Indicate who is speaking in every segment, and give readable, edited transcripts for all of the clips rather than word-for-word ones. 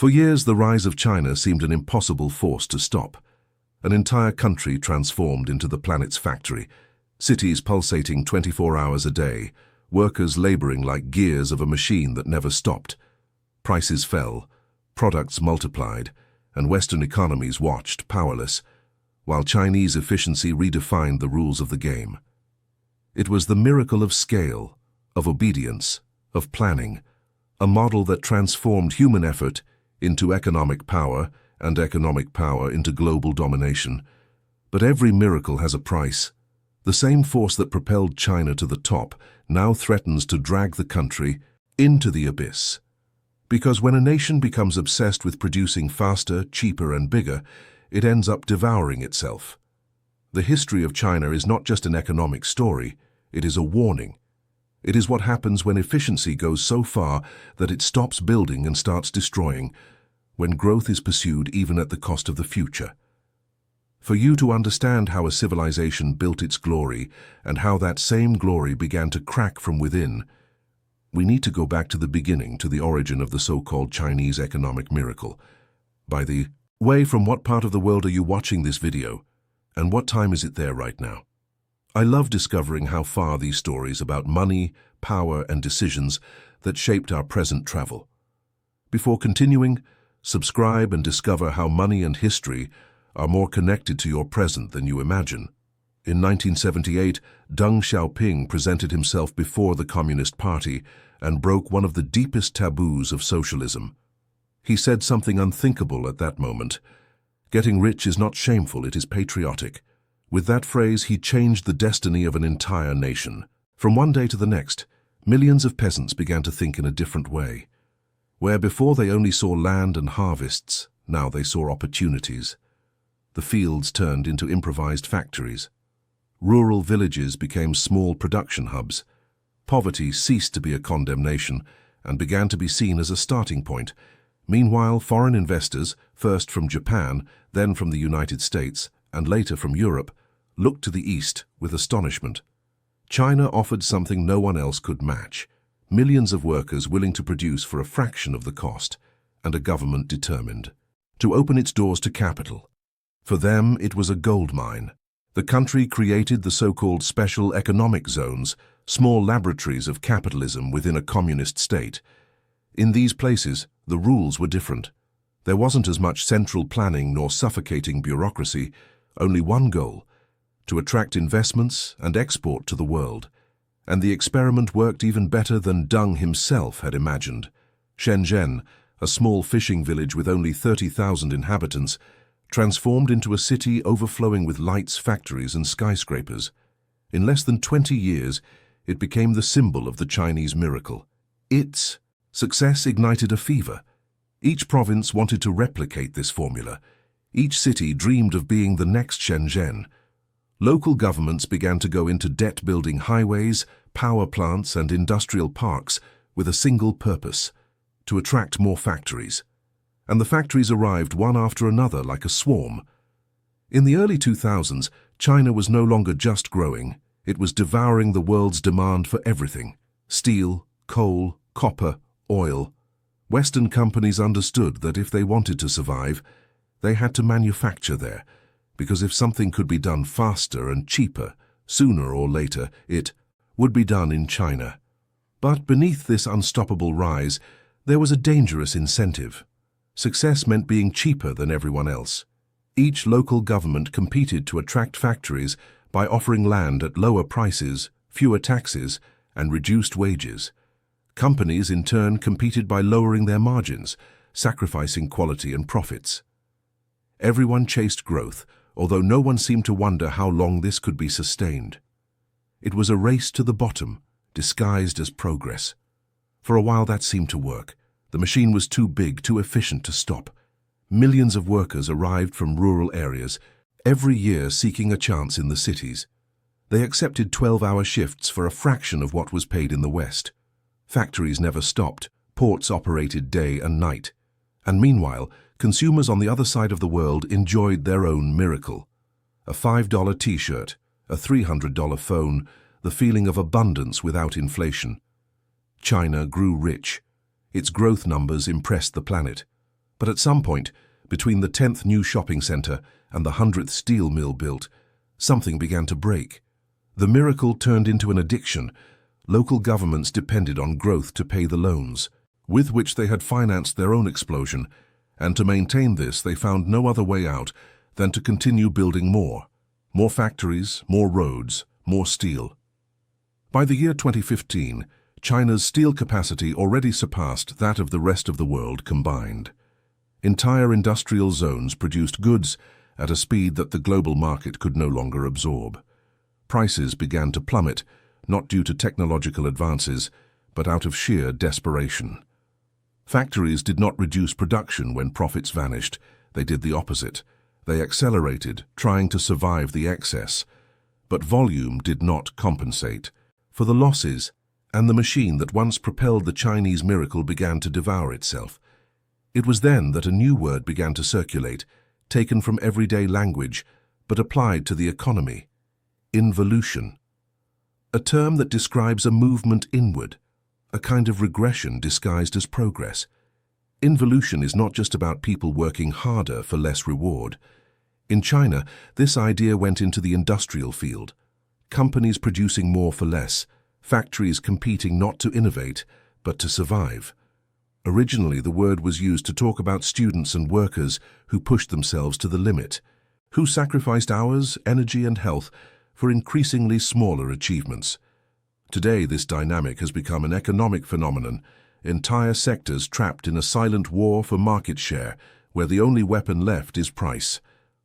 Speaker 1: For years, the rise of China seemed an impossible force to stop. An entire country transformed into the planet's factory, cities pulsating 24 hours a day, workers laboring like gears of a machine that never stopped. Prices fell, products multiplied, and Western economies watched, powerless, while Chinese efficiency redefined the rules of the game. It was the miracle of scale, of obedience, of planning, a model that transformed human effort into economic power and economic power into global domination. But every miracle has a price. The same force that propelled China to the top now threatens to drag the country into the abyss. Because when a nation becomes obsessed with producing faster, cheaper, and bigger, it ends up devouring itself. The history of China is not just an economic story, it is a warning. It is what happens when efficiency goes so far that it stops building and starts destroying, when growth is pursued even at the cost of the future. For you to understand how a civilization built its glory and how that same glory began to crack from within, we need to go back to the beginning, to the origin of the so-called Chinese economic miracle. By the way, from what part of the world are you watching this video? And what time is it there right now? I love discovering how far these stories about money, power, and decisions that shaped our present travel. Before continuing, subscribe and discover how money and history are more connected to your present than you imagine. In 1978, Deng Xiaoping presented himself before the Communist Party and broke one of the deepest taboos of socialism. He said something unthinkable at that moment. Getting rich is not shameful, it is patriotic. With that phrase, he changed the destiny of an entire nation. From one day to the next, millions of peasants began to think in a different way. Where before they only saw land and harvests, now they saw opportunities. The fields turned into improvised factories. Rural villages became small production hubs. Poverty ceased to be a condemnation and began to be seen as a starting point. Meanwhile, foreign investors, first from Japan, then from the United States, and later from Europe, looked to the East with astonishment. China offered something no one else could match: millions of workers willing to produce for a fraction of the cost, and a government determined to open its doors to capital. For them, it was a gold mine. The country created the so-called special economic zones, small laboratories of capitalism within a communist state. In these places, the rules were different. There wasn't as much central planning nor suffocating bureaucracy, only one goal: to attract investments and export to the world. And the experiment worked even better than Deng himself had imagined. Shenzhen, a small fishing village with only 30,000 inhabitants, transformed into a city overflowing with lights, factories, and skyscrapers. In less than 20 years, it became the symbol of the Chinese miracle. Its success ignited a fever. Each province wanted to replicate this formula. Each city dreamed of being the next Shenzhen. Local governments began to go into debt building highways, power plants, and industrial parks with a single purpose: to attract more factories. And the factories arrived one after another like a swarm. In the early 2000s, China was no longer just growing, it was devouring the world's demand for everything: steel, coal, copper, oil. Western companies understood that if they wanted to survive, they had to manufacture there, because if something could be done faster and cheaper, sooner or later, it would be done in China. But beneath this unstoppable rise, there was a dangerous incentive. Success meant being cheaper than everyone else. Each local government competed to attract factories by offering land at lower prices, fewer taxes, and reduced wages. Companies, in turn, competed by lowering their margins, sacrificing quality and profits. Everyone chased growth, although no one seemed to wonder how long this could be sustained. It was a race to the bottom, disguised as progress. For a while that seemed to work. The machine was too big, too efficient to stop. Millions of workers arrived from rural areas, every year seeking a chance in the cities. They accepted 12-hour shifts for a fraction of what was paid in the West. Factories never stopped, ports operated day and night. And meanwhile, consumers on the other side of the world enjoyed their own miracle. A $5 t-shirt, a $300 phone, the feeling of abundance without inflation. China grew rich. Its growth numbers impressed the planet. But at some point, between the 10th new shopping centre and the 100th steel mill built, something began to break. The miracle turned into an addiction. Local governments depended on growth to pay the loans, with which they had financed their own explosion, and to maintain this they found no other way out than to continue building more. More factories, more roads, more steel. By the year 2015, China's steel capacity already surpassed that of the rest of the world combined. Entire industrial zones produced goods at a speed that the global market could no longer absorb. Prices began to plummet, not due to technological advances, but out of sheer desperation. Factories did not reduce production when profits vanished. They did the opposite. They accelerated, trying to survive the excess. But volume did not compensate for the losses, and the machine that once propelled the Chinese miracle began to devour itself. It was then that a new word began to circulate, taken from everyday language, but applied to the economy: involution. A term that describes a movement inward, a kind of regression disguised as progress. Involution is not just about people working harder for less reward. In China, this idea went into the industrial field. Companies producing more for less, factories competing not to innovate, but to survive. Originally, the word was used to talk about students and workers who pushed themselves to the limit, who sacrificed hours, energy, and health for increasingly smaller achievements. Today, this dynamic has become an economic phenomenon, entire sectors trapped in a silent war for market share, where the only weapon left is price.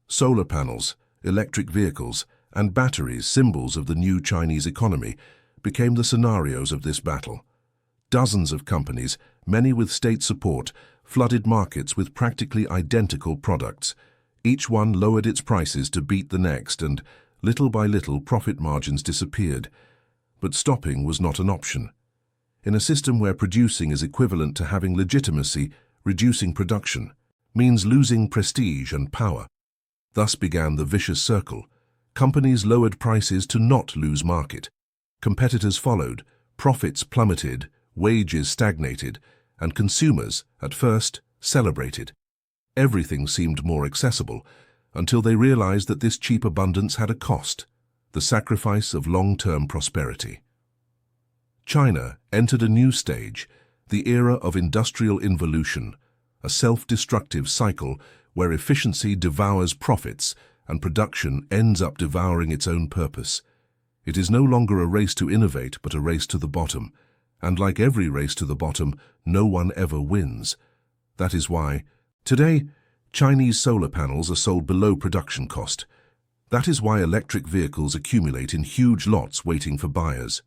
Speaker 1: Solar panels, electric vehicles, and batteries, symbols of the new Chinese economy, became the scenarios of this battle. Dozens of companies, many with state support, flooded markets with practically identical products. Each one lowered its prices to beat the next, and little by little profit margins disappeared. But stopping was not an option. In a system where producing is equivalent to having legitimacy, reducing production means losing prestige and power. Thus began the vicious circle. Companies lowered prices to not lose market. Competitors followed, profits plummeted, wages stagnated, and consumers, at first, celebrated. Everything seemed more accessible, until they realized that this cheap abundance had a cost: the sacrifice of long-term prosperity. China entered a new stage, the era of industrial involution, a self-destructive cycle where efficiency devours profits and production ends up devouring its own purpose. It is no longer a race to innovate, but a race to the bottom. And like every race to the bottom, no one ever wins. That is why, today, Chinese solar panels are sold below production cost. That is why electric vehicles accumulate in huge lots waiting for buyers.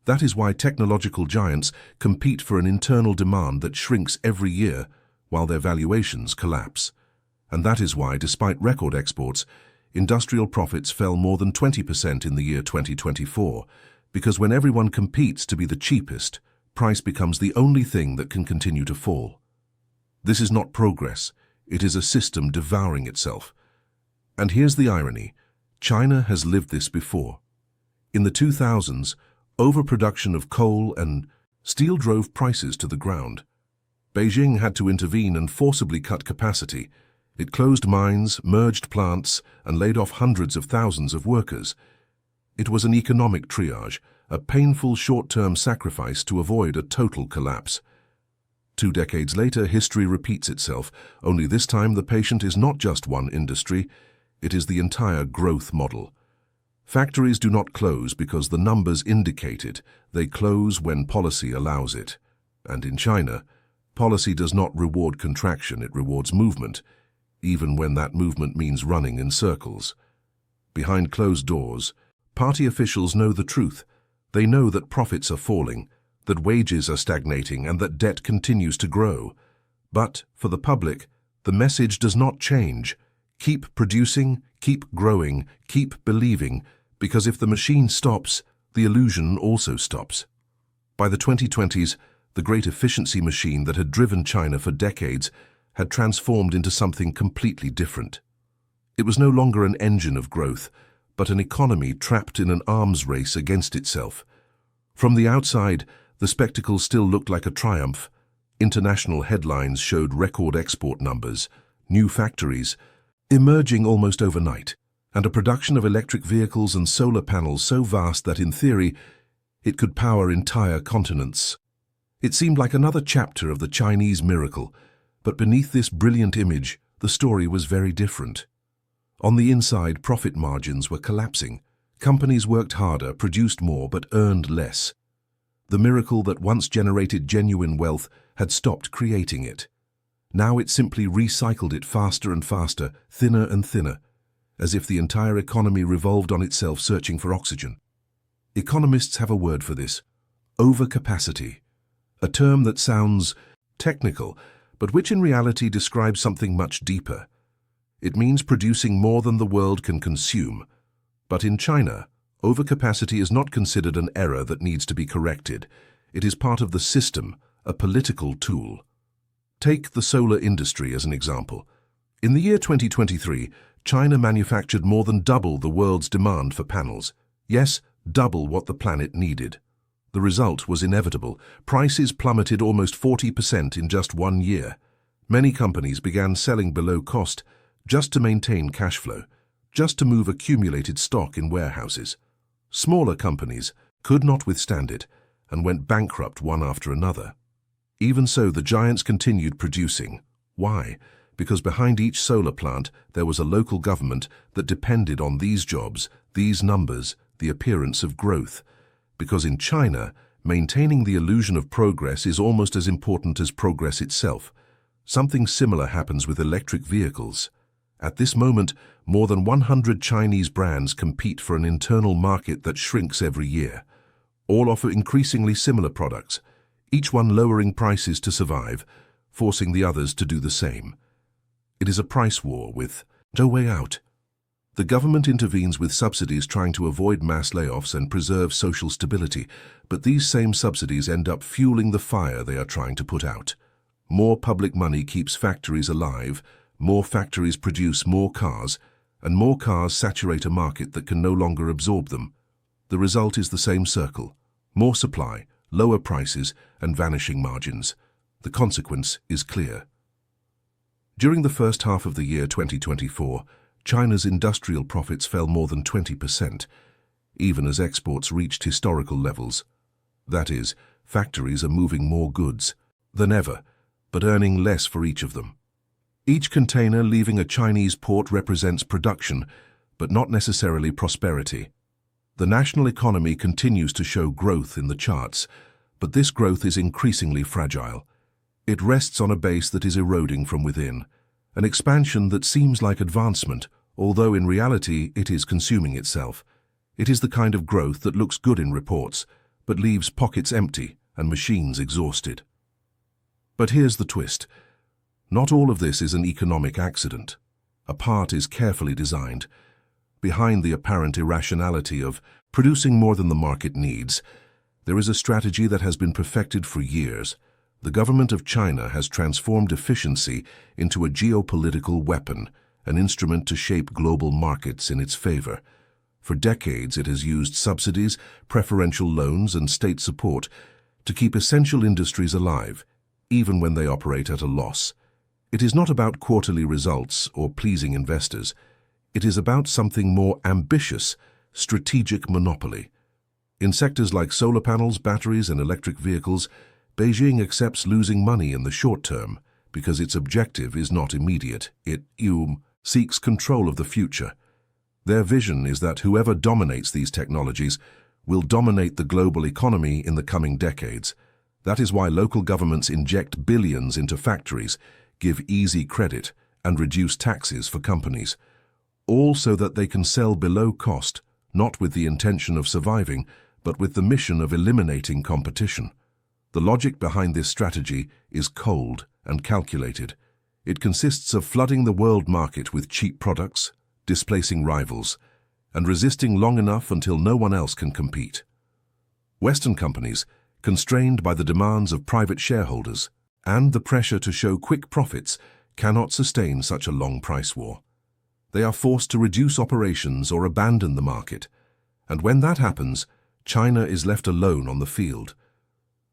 Speaker 1: That is why technological giants compete for an internal demand that shrinks every year, while their valuations collapse. And that is why, despite record exports, industrial profits fell more than 20% in the year 2024, because when everyone competes to be the cheapest, price becomes the only thing that can continue to fall. This is not progress, it is a system devouring itself. And here's the irony: China has lived this before. In the 2000s, overproduction of coal and steel drove prices to the ground. Beijing had to intervene and forcibly cut capacity. It closed mines, merged plants, and laid off hundreds of thousands of workers. It was an economic triage, a painful short-term sacrifice to avoid a total collapse. 2 decades later, history repeats itself, only this time the patient is not just one industry, it is the entire growth model. Factories do not close because the numbers indicate it, they close when policy allows it. And in China, policy does not reward contraction, it rewards movement, even when that movement means running in circles. Behind closed doors, party officials know the truth. They know that profits are falling, that wages are stagnating, and that debt continues to grow. But, for the public, the message does not change. Keep producing, keep growing, keep believing, because if the machine stops, the illusion also stops. By the 2020s, the great efficiency machine that had driven China for decades had transformed into something completely different. It was no longer an engine of growth, but an economy trapped in an arms race against itself. From the outside, the spectacle still looked like a triumph. International headlines showed record export numbers, new factories emerging almost overnight, and a production of electric vehicles and solar panels so vast that, in theory, it could power entire continents. It seemed like another chapter of the Chinese miracle, but beneath this brilliant image, the story was very different. On the inside, profit margins were collapsing. Companies worked harder, produced more, but earned less. The miracle that once generated genuine wealth had stopped creating it. Now it simply recycled it faster and faster, thinner and thinner, as if the entire economy revolved on itself searching for oxygen. Economists have a word for this: overcapacity, a term that sounds technical, but which in reality describes something much deeper. It means producing more than the world can consume. But in China, overcapacity is not considered an error that needs to be corrected. It is part of the system, a political tool. Take the solar industry as an example. In the year 2023, China manufactured more than double the world's demand for panels. Yes, double what the planet needed. The result was inevitable. Prices plummeted almost 40% in just 1 year. Many companies began selling below cost just to maintain cash flow, just to move accumulated stock in warehouses. Smaller companies could not withstand it and went bankrupt one after another. Even so, the giants continued producing. Why? Because behind each solar plant there was a local government that depended on these jobs, these numbers, the appearance of growth. Because in China, maintaining the illusion of progress is almost as important as progress itself. Something similar happens with electric vehicles. At this moment, more than 100 Chinese brands compete for an internal market that shrinks every year. All offer increasingly similar products, each one lowering prices to survive, forcing the others to do the same. It is a price war with no way out. The government intervenes with subsidies trying to avoid mass layoffs and preserve social stability, but these same subsidies end up fueling the fire they are trying to put out. More public money keeps factories alive, more factories produce more cars, and more cars saturate a market that can no longer absorb them. The result is the same circle: more supply, lower prices, and vanishing margins. The consequence is clear. During the first half of the year 2024, China's industrial profits fell more than 20%, even as exports reached historical levels. That is, factories are moving more goods than ever, but earning less for each of them. Each container leaving a Chinese port represents production, but not necessarily prosperity. The national economy continues to show growth in the charts, but this growth is increasingly fragile. It rests on a base that is eroding from within, an expansion that seems like advancement, although in reality it is consuming itself. It is the kind of growth that looks good in reports, but leaves pockets empty and machines exhausted. But here's the twist. Not all of this is an economic accident. A part is carefully designed. Behind the apparent irrationality of producing more than the market needs, there is a strategy that has been perfected for years. The government of China has transformed efficiency into a geopolitical weapon, an instrument to shape global markets in its favor. For decades, it has used subsidies, preferential loans, and state support to keep essential industries alive, even when they operate at a loss. It is not about quarterly results or pleasing investors. It is about something more ambitious: strategic monopoly. In sectors like solar panels, batteries, and electric vehicles, Beijing accepts losing money in the short term because its objective is not immediate. It seeks control of the future. Their vision is that whoever dominates these technologies will dominate the global economy in the coming decades. That is why local governments inject billions into factories, give easy credit, and reduce taxes for companies, all so that they can sell below cost, not with the intention of surviving, but with the mission of eliminating competition. The logic behind this strategy is cold and calculated. It consists of flooding the world market with cheap products, displacing rivals, and resisting long enough until no one else can compete. Western companies, constrained by the demands of private shareholders and the pressure to show quick profits, cannot sustain such a long price war. They are forced to reduce operations or abandon the market, and when that happens, China is left alone on the field.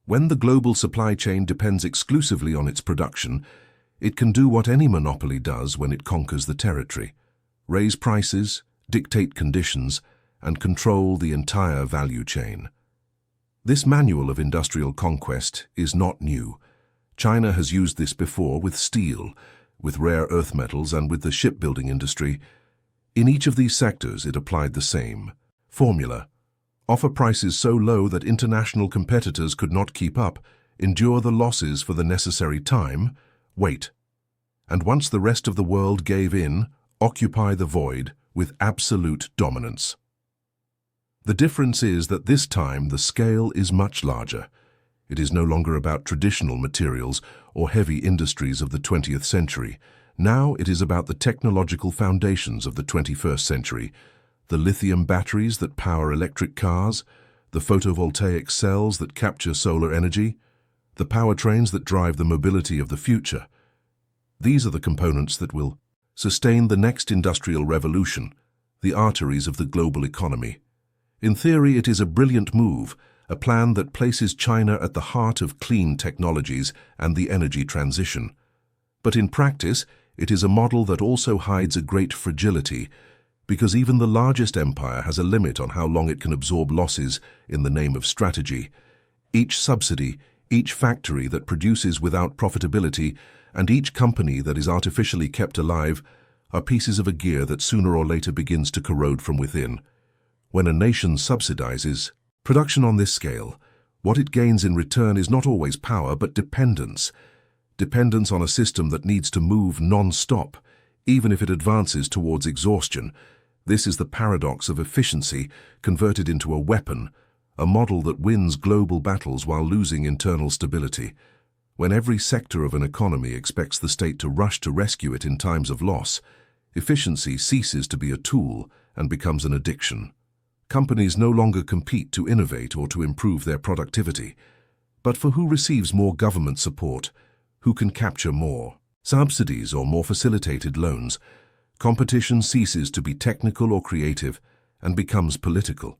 Speaker 1: When the global supply chain depends exclusively on its production, it can do what any monopoly does when it conquers the territory: raise prices, dictate conditions, and control the entire value chain. This manual of industrial conquest is not new. China has used this before with steel, with rare earth metals, and with the shipbuilding industry. In each of these sectors, it applied the same formula: offer prices so low that international competitors could not keep up, endure the losses for the necessary time, wait. And once the rest of the world gave in, occupy the void with absolute dominance. The difference is that this time the scale is much larger. It is no longer about traditional materials or heavy industries of the 20th century. Now it is about the technological foundations of the 21st century: the lithium batteries that power electric cars, the photovoltaic cells that capture solar energy, the powertrains that drive the mobility of the future. These are the components that will sustain the next industrial revolution, the arteries of the global economy. In theory, it is a brilliant move, a plan that places China at the heart of clean technologies and the energy transition. But in practice, it is a model that also hides a great fragility, because even the largest empire has a limit on how long it can absorb losses in the name of strategy. Each subsidy, each factory that produces without profitability, and each company that is artificially kept alive are pieces of a gear that sooner or later begins to corrode from within. When a nation subsidizes production on this scale, what it gains in return is not always power but dependence. Dependence on a system that needs to move non-stop, even if it advances towards exhaustion. This is the paradox of efficiency converted into a weapon, a model that wins global battles while losing internal stability. When every sector of an economy expects the state to rush to rescue it in times of loss, efficiency ceases to be a tool and becomes an addiction. Companies no longer compete to innovate or to improve their productivity, but for who receives more government support, who can capture more subsidies or more facilitated loans. Competition ceases to be technical or creative and becomes political.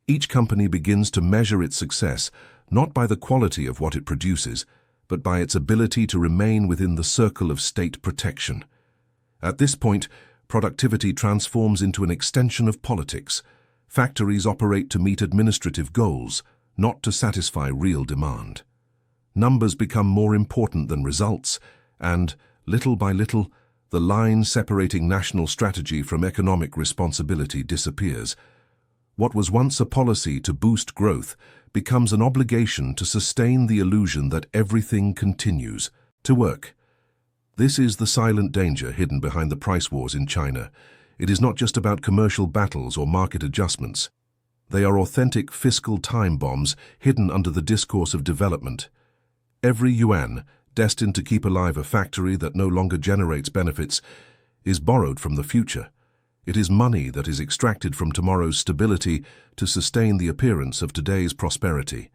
Speaker 1: Each company begins to measure its success not by the quality of what it produces, but by its ability to remain within the circle of state protection. At this point, productivity transforms into an extension of politics. Factories operate to meet administrative goals, not to satisfy real demand. Numbers become more important than results, and, little by little, the line separating national strategy from economic responsibility disappears. What was once a policy to boost growth becomes an obligation to sustain the illusion that everything continues to work. This is the silent danger hidden behind the price wars in China. It is not just about commercial battles or market adjustments. They are authentic fiscal time bombs hidden under the discourse of development. Every yuan, destined to keep alive a factory that no longer generates benefits, is borrowed from the future. It is money that is extracted from tomorrow's stability to sustain the appearance of today's prosperity.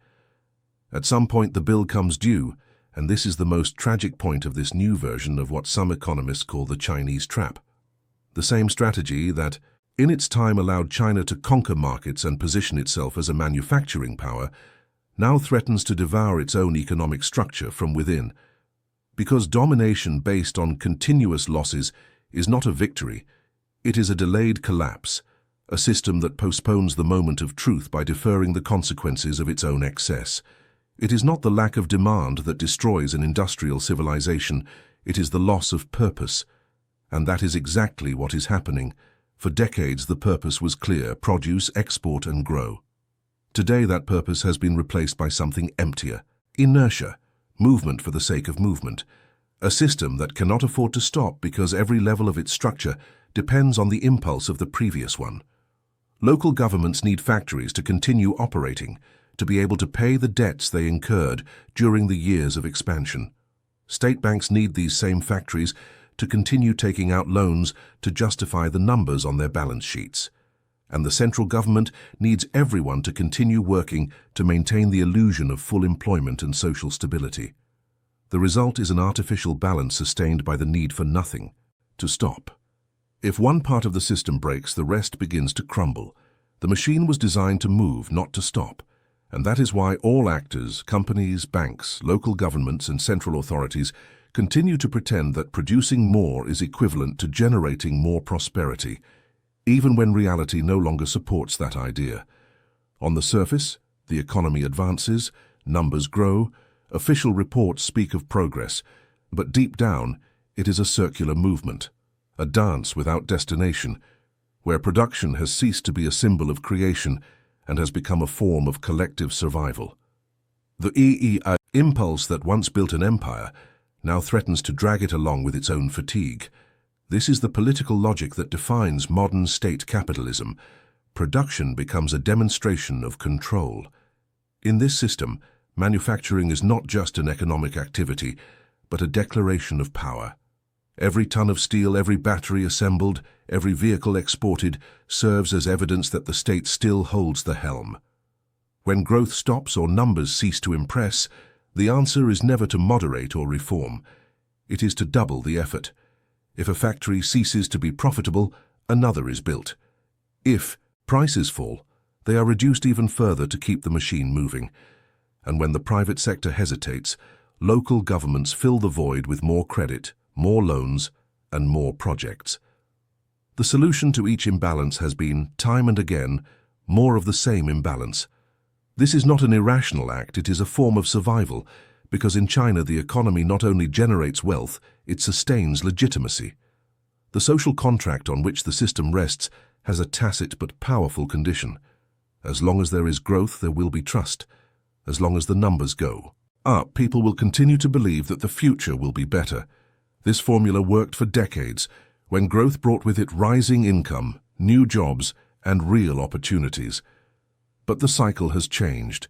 Speaker 1: At some point the bill comes due, and this is the most tragic point of this new version of what some economists call the Chinese trap. The same strategy that, in its time, allowed China to conquer markets and position itself as a manufacturing power, now threatens to devour its own economic structure from within. Because domination based on continuous losses is not a victory, it is a delayed collapse, a system that postpones the moment of truth by deferring the consequences of its own excess. It is not the lack of demand that destroys an industrial civilization, it is the loss of purpose. And that is exactly what is happening. For decades the purpose was clear: produce, export and grow. Today that purpose has been replaced by something emptier: inertia, movement for the sake of movement. A system that cannot afford to stop because every level of its structure depends on the impulse of the previous one. Local governments need factories to continue operating, to be able to pay the debts they incurred during the years of expansion. State banks need these same factories to continue taking out loans to justify the numbers on their balance sheets. And the central government needs everyone to continue working to maintain the illusion of full employment and social stability. The result is an artificial balance sustained by the need for nothing to stop. If one part of the system breaks, the rest begins to crumble. The machine was designed to move, not to stop. And that is why all actors, companies, banks, local governments and central authorities continue to pretend that producing more is equivalent to generating more prosperity, even when reality no longer supports that idea. On the surface, the economy advances, numbers grow, official reports speak of progress, but deep down, it is a circular movement, a dance without destination, where production has ceased to be a symbol of creation and has become a form of collective survival. The EEI impulse that once built an empire now threatens to drag it along with its own fatigue. This is the political logic that defines modern state capitalism. Production becomes a demonstration of control. In this system, manufacturing is not just an economic activity, but a declaration of power. Every ton of steel, every battery assembled, every vehicle exported serves as evidence that the state still holds the helm. When growth stops or numbers cease to impress, the answer is never to moderate or reform. It is to double the effort. If a factory ceases to be profitable, another is built. If prices fall, they are reduced even further to keep the machine moving. And when the private sector hesitates, local governments fill the void with more credit, more loans, and more projects. The solution to each imbalance has been, time and again, more of the same imbalance. This is not an irrational act, it is a form of survival, because in China the economy not only generates wealth, it sustains legitimacy. The social contract on which the system rests has a tacit but powerful condition. As long as there is growth, there will be trust. As long as the numbers go up, people will continue to believe that the future will be better. This formula worked for decades, when growth brought with it rising income, new jobs, and real opportunities. But the cycle has changed.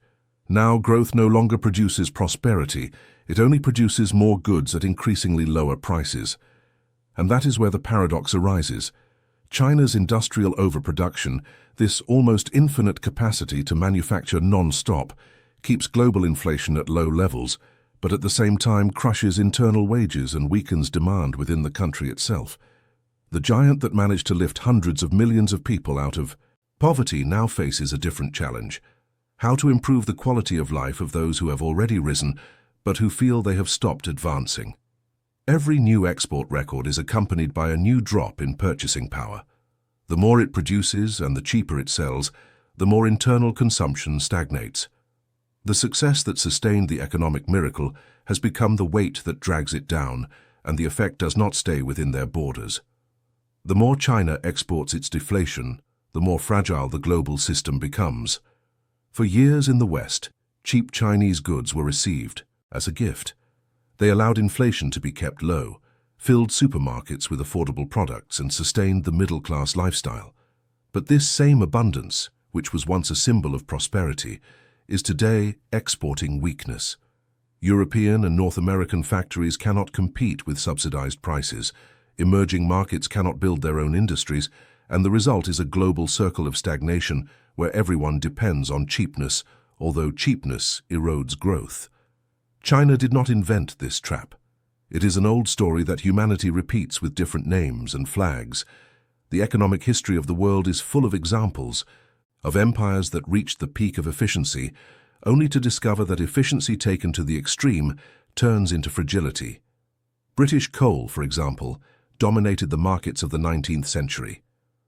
Speaker 1: Now growth no longer produces prosperity, it only produces more goods at increasingly lower prices. And that is where the paradox arises. China's industrial overproduction, this almost infinite capacity to manufacture non-stop, keeps global inflation at low levels, but at the same time crushes internal wages and weakens demand within the country itself. The giant that managed to lift hundreds of millions of people out of poverty now faces a different challenge: how to improve the quality of life of those who have already risen, but who feel they have stopped advancing. Every new export record is accompanied by a new drop in purchasing power. The more it produces and the cheaper it sells, the more internal consumption stagnates. The success that sustained the economic miracle has become the weight that drags it down, and the effect does not stay within their borders. The more China exports its deflation, the more fragile the global system becomes. For years in the West, cheap Chinese goods were received as a gift. They allowed inflation to be kept low, filled supermarkets with affordable products, and sustained the middle-class lifestyle. But this same abundance, which was once a symbol of prosperity, is today exporting weakness. European and North American factories cannot compete with subsidized prices, emerging markets cannot build their own industries, and the result is a global circle of stagnation where everyone depends on cheapness, although cheapness erodes growth. China did not invent this trap. It is an old story that humanity repeats with different names and flags. The economic history of the world is full of examples of empires that reached the peak of efficiency, only to discover that efficiency taken to the extreme turns into fragility. British coal, for example, dominated the markets of the 19th century.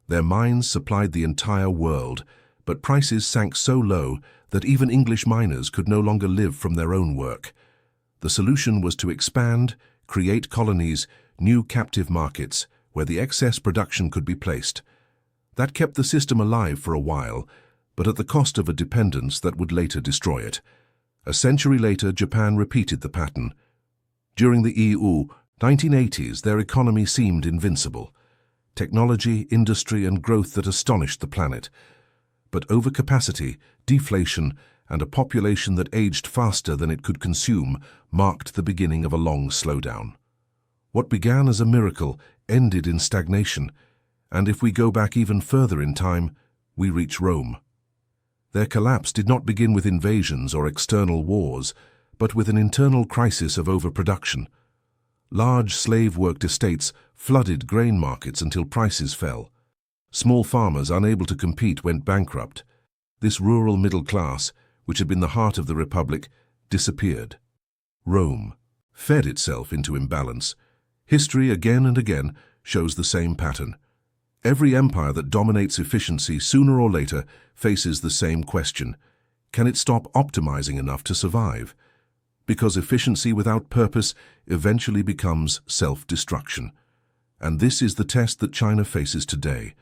Speaker 1: Their mines supplied the entire world, but prices sank so low that even English miners could no longer live from their own work. The solution was to expand, create colonies, new captive markets, where the excess production could be placed. That kept the system alive for a while, but at the cost of a dependence that would later destroy it. A century later, Japan repeated the pattern. During the EU 1980s, their economy seemed invincible. Technology, industry, and growth that astonished the planet. But overcapacity, deflation, and a population that aged faster than it could consume marked the beginning of a long slowdown. What began as a miracle ended in stagnation, and if we go back even further in time, we reach Rome. Their collapse did not begin with invasions or external wars, but with an internal crisis of overproduction. Large slave-worked estates flooded grain markets until prices fell. Small farmers unable to compete went bankrupt. This rural middle class, which had been the heart of the Republic, disappeared. Rome fed itself into imbalance. History again and again shows the same pattern. Every empire that dominates efficiency sooner or later faces the same question. Can it stop optimizing enough to survive? Because efficiency without purpose eventually becomes self-destruction. And this is the test that China faces today,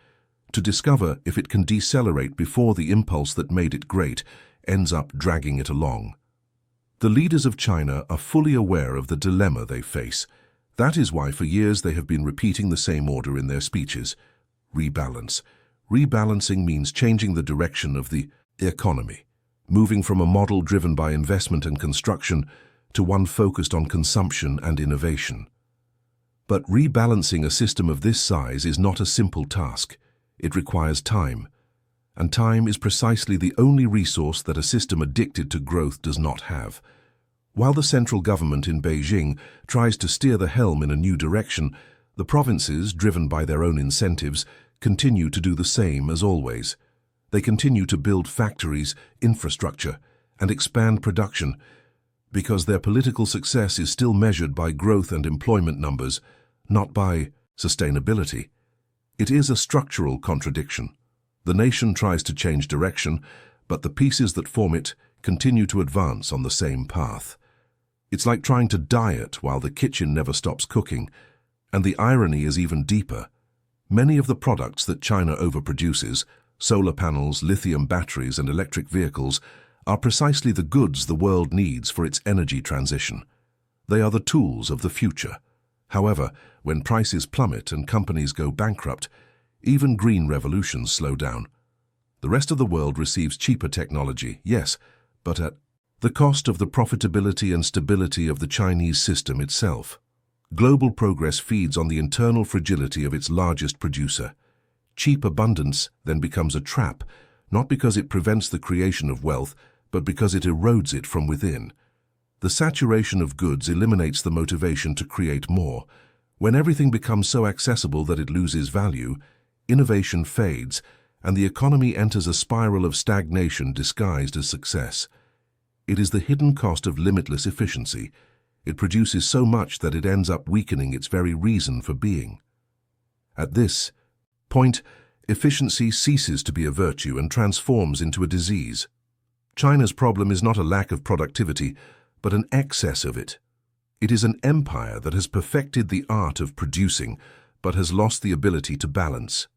Speaker 1: to discover if it can decelerate before the impulse that made it great ends up dragging it along. The leaders of China are fully aware of the dilemma they face. That is why for years they have been repeating the same order in their speeches. Rebalance. Rebalancing means changing the direction of the economy, moving from a model driven by investment and construction to one focused on consumption and innovation. But rebalancing a system of this size is not a simple task. It requires time. And time is precisely the only resource that a system addicted to growth does not have. While the central government in Beijing tries to steer the helm in a new direction, the provinces, driven by their own incentives, continue to do the same as always. They continue to build factories, infrastructure, and expand production, because their political success is still measured by growth and employment numbers, not by sustainability. It is a structural contradiction. The nation tries to change direction, but the pieces that form it continue to advance on the same path. It's like trying to diet while the kitchen never stops cooking, and the irony is even deeper. Many of the products that China overproduces, solar panels, lithium batteries, and electric vehicles, are precisely the goods the world needs for its energy transition. They are the tools of the future. However, when prices plummet and companies go bankrupt, even green revolutions slow down. The rest of the world receives cheaper technology, yes, but at the cost of the profitability and stability of the Chinese system itself. Global progress feeds on the internal fragility of its largest producer. Cheap abundance then becomes a trap, not because it prevents the creation of wealth, but because it erodes it from within. The saturation of goods eliminates the motivation to create more. When everything becomes so accessible that it loses value, innovation fades, and the economy enters a spiral of stagnation disguised as success. It is the hidden cost of limitless efficiency. It produces so much that it ends up weakening its very reason for being. At this point, efficiency ceases to be a virtue and transforms into a disease. China's problem is not a lack of productivity, but an excess of it. It is an empire that has perfected the art of producing, but has lost the ability to balance.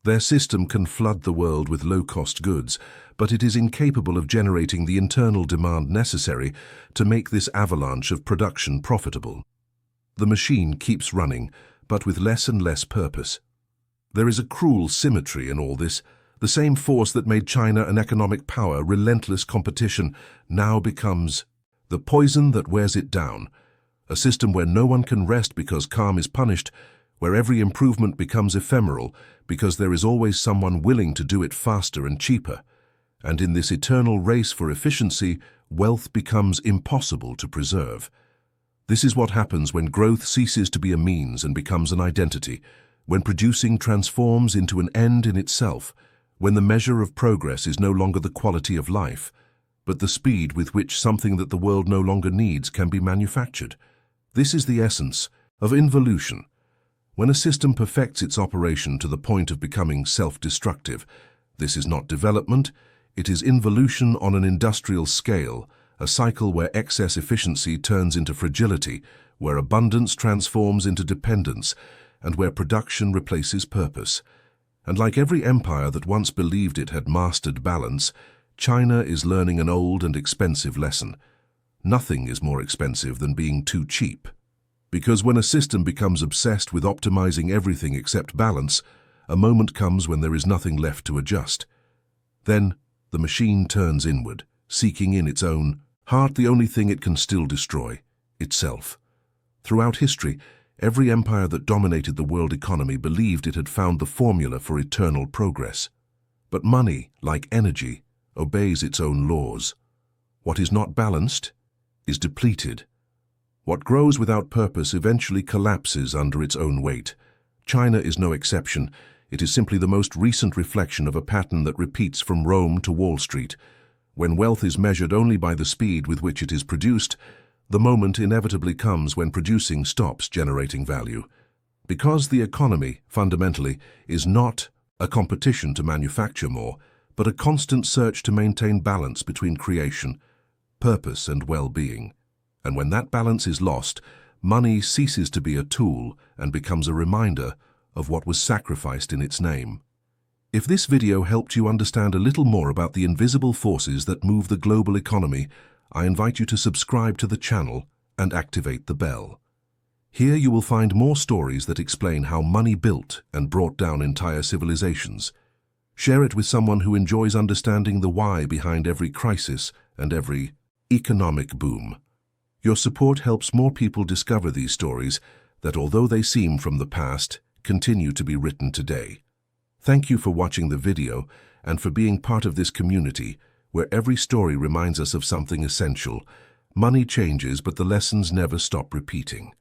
Speaker 1: Their system can flood the world with low-cost goods, but it is incapable of generating the internal demand necessary to make this avalanche of production profitable. The machine keeps running, but with less and less purpose. There is a cruel symmetry in all this. The same force that made China an economic power, relentless competition, now becomes the poison that wears it down. A system where no one can rest because calm is punished, where every improvement becomes ephemeral because there is always someone willing to do it faster and cheaper. And in this eternal race for efficiency, wealth becomes impossible to preserve. This is what happens when growth ceases to be a means and becomes an identity, when producing transforms into an end in itself, when the measure of progress is no longer the quality of life, but the speed with which something that the world no longer needs can be manufactured. This is the essence of involution. When a system perfects its operation to the point of becoming self-destructive, this is not development, it is involution on an industrial scale, a cycle where excess efficiency turns into fragility, where abundance transforms into dependence, and where production replaces purpose. And like every empire that once believed it had mastered balance, China is learning an old and expensive lesson. Nothing is more expensive than being too cheap. Because when a system becomes obsessed with optimizing everything except balance, a moment comes when there is nothing left to adjust. Then, the machine turns inward, seeking in its own heart the only thing it can still destroy, itself. Throughout history, every empire that dominated the world economy believed it had found the formula for eternal progress. But money, like energy, obeys its own laws. What is not balanced is depleted. What grows without purpose eventually collapses under its own weight. China is no exception. It is simply the most recent reflection of a pattern that repeats from Rome to Wall Street. When wealth is measured only by the speed with which it is produced, the moment inevitably comes when producing stops generating value. Because the economy, fundamentally, is not a competition to manufacture more, but a constant search to maintain balance between creation, purpose, and well-being. And when that balance is lost, money ceases to be a tool and becomes a reminder of what was sacrificed in its name. If this video helped you understand a little more about the invisible forces that move the global economy, I invite you to subscribe to the channel and activate the bell. Here you will find more stories that explain how money built and brought down entire civilizations. Share it with someone who enjoys understanding the why behind every crisis and every economic boom. Your support helps more people discover these stories that, although they seem from the past, continue to be written today. Thank you for watching the video and for being part of this community where every story reminds us of something essential. Money changes, but the lessons never stop repeating.